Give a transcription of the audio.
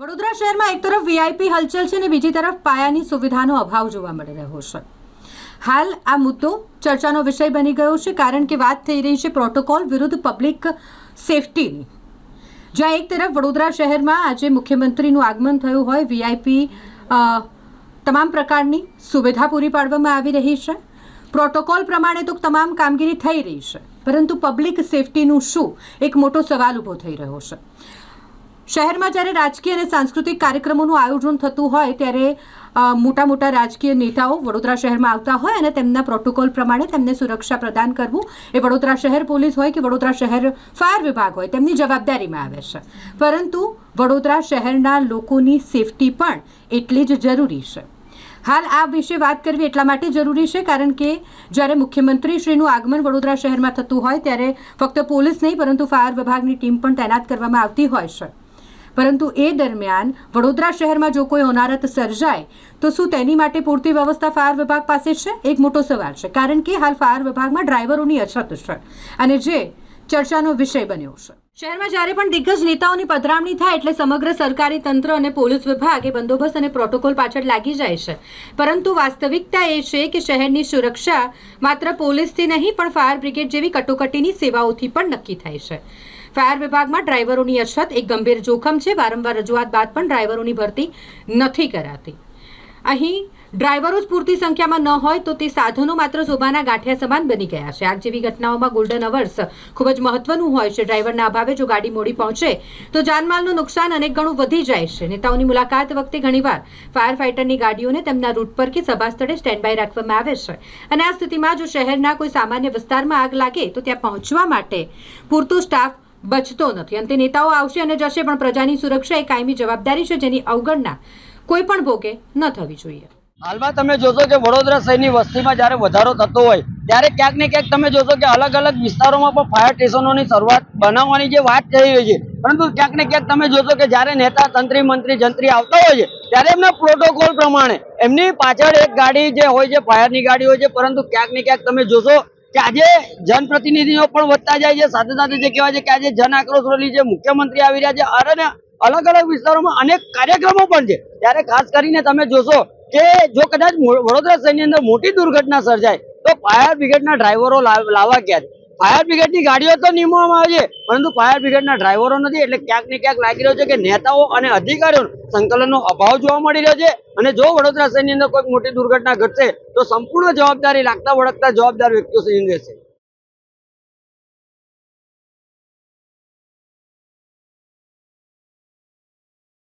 વડોદરા શહેરમાં એક તરફ વીઆઈપી હલચલ છે અને બીજી તરફ પાયાની સુવિધાનો અભાવ જોવા મળી રહ્યો છે. હાલ આ મુદ્દો ચર્ચાનો વિષય બની ગયો છે કારણ કે વાત થઈ રહી છે પ્રોટોકોલ વિરુદ્ધ પબ્લિક સેફટીની. જ્યાં એક તરફ વડોદરા શહેરમાં આજે મુખ્યમંત્રીનું આગમન થયું હોય, વીઆઈપી તમામ પ્રકારની સુવિધા પૂરી પાડવામાં આવી રહી છે, પ્રોટોકોલ પ્રમાણે તો તમામ કામગીરી થઈ રહી છે, પરંતુ પબ્લિક સેફટીનું શું એક મોટો સવાલ ઊભો થઈ રહ્યો છે. શહેરમાં જ્યારે રાજકીય અને સાંસ્કૃતિક કાર્યક્રમોનું આયોજન થતું હોય ત્યારે મોટા મોટા રાજકીય નેતાઓ વડોદરા શહેરમાં આવતા હોય અને તેમના પ્રોટોકોલ પ્રમાણે તેમને સુરક્ષા પ્રદાન કરવું એ વડોદરા શહેર પોલીસ હોય કે વડોદરા શહેર ફાયર વિભાગ હોય તેમની જવાબદારીમાં આવે છે. પરંતુ વડોદરા શહેરના લોકોની સેફટી પણ એટલી જ જરૂરી છે. હાલ આ વિશે વાત કરવી એટલા માટે જરૂરી છે કારણ કે જ્યારે મુખ્યમંત્રીશ્રીનું આગમન વડોદરા શહેરમાં થતું હોય ત્યારે ફક્ત પોલીસ નહીં પરંતુ ફાયર વિભાગની ટીમ પણ તૈનાત કરવામાં આવતી હોય છે. પરંતુ એ દરમિયાન વડોદરા શહેરમાં જો કોઈ હોનારત સર્જાય તો શું તેની માટે પૂરતી વ્યવસ્થા ફાયર વિભાગ પાસે છે? એક મોટો સવાલ છે કારણ કે હાલ ફાયર વિભાગમાં ડ્રાઈવરોની અછત છે અને જે ચર્ચાનો વિષય બન્યો છે. શહેરમાં જ્યારે પણ દિગ્ગજ નેતાઓની પધરામણી થાય એટલે સમગ્ર સરકારી તંત્ર અને પોલીસ વિભાગ એ બંદોબસ્ત અને પ્રોટોકોલ પાછળ લાગી જાય છે. પરંતુ વાસ્તવિકતા એ છે કે શહેરની સુરક્ષા માત્ર પોલીસથી નહીં પણ ફાયર બ્રિગેડ જેવી કટોકટીની સેવાઓથી પણ નક્કી થાય છે. ફાયર વિભાગમાં ડ્રાઈવરોની અછત એક ગંભીર જોખમ છે. વારંવાર રજૂઆત બાદ પણ ડ્રાઈવરોની ભરતી નથી કરાતી. અહીં ડ્રાઈવરો જ પૂરતી સંખ્યામાં ન હોય તો તે સાધનો માત્ર શોભાના ગાંઠિયા સમાન બની ગયા છે. આગ જેવી ઘટનાઓમાં ગોલ્ડન અવર્સ ખૂબ જ મહત્વનું હોય છે. ડ્રાઈવરના અભાવે જો ગાડી મોડી પહોંચે તો જાનમાલનું નુકસાન અનેક ગણું વધી જાય છે. નેતાઓની મુલાકાત વખતે ઘણીવાર ફાયર ફાઈટરની ગાડીઓને તેમના રૂટ પર કે સભા સ્થળે સ્ટેન્ડ બાય રાખવામાં આવે છે અને આ સ્થિતિમાં જો શહેરના કોઈ સામાન્ય વિસ્તારમાં આગ લાગે તો ત્યાં પહોંચવા માટે પૂરતો સ્ટાફ બચતો નથી. અંતે નેતાઓ આવશે અને જશે પણ પ્રજાની સુરક્ષા એ કાયમી જવાબદારી છે જેની અવગણના કોઈ પણ ભોગે ન થવી જોઈએ. હાલમાં તમે જોશો કે વડોદરા શહેરની વસ્તીમાં જ્યારે વધારો થતો હોય ત્યારે ક્યાંક ને ક્યાંક તમે જોશો કે અલગ અલગ વિસ્તારોમાં પણ ફાયર સ્ટેશનોની શરૂઆત બનાવવાની જે વાત થઈ રહી છે, પરંતુ ક્યાંક ને ક્યાંક તમે જોશો કે જ્યારે નેતા તંત્રી મંત્રી જંત્રી આવતા હોય છે ત્યારે એમના પ્રોટોકોલ પ્રમાણે એમની પાછળ એક ગાડી જે હોય છે ફાયરની ગાડી હોય છે, પરંતુ ક્યાંક ને ક્યાંક તમે જોશો કે આજે જનપ્રતિનિધિઓ પણ વધતા જાય છે, સાથે સાથે જે કહેવાય છે કે આજે જન આક્રોશ રેલી છે, મુખ્યમંત્રી આવી રહ્યા છે અને અલગ અલગ વિસ્તારોમાં અનેક કાર્યક્રમો પણ છે. ત્યારે ખાસ કરીને તમે જોશો કે જો કદાચ વડોદરા શહેરની અંદર મોટી દુર્ઘટના સર્જાય તો ફાયર બ્રિગેડના ડ્રાઈવરો લાવવા ક્યાંથી? ફાયર બ્રિગેડની ગાડીઓ તો નિમવામાં આવે છે પરંતુ ફાયર બ્રિગેડના ડ્રાઈવરો નથી. એટલે ક્યાંક ને ક્યાંક લાગી રહ્યો છે કે નેતાઓ અને અધિકારીઓનો સંકલનનો અભાવ જોવા મળી રહ્યો છે અને જો વડોદરા શહેરની અંદર કોઈ મોટી દુર્ઘટના ઘટશે તો સંપૂર્ણ જવાબદારી લાગતા વળગતા જવાબદાર વ્યક્તિઓ રહેશે.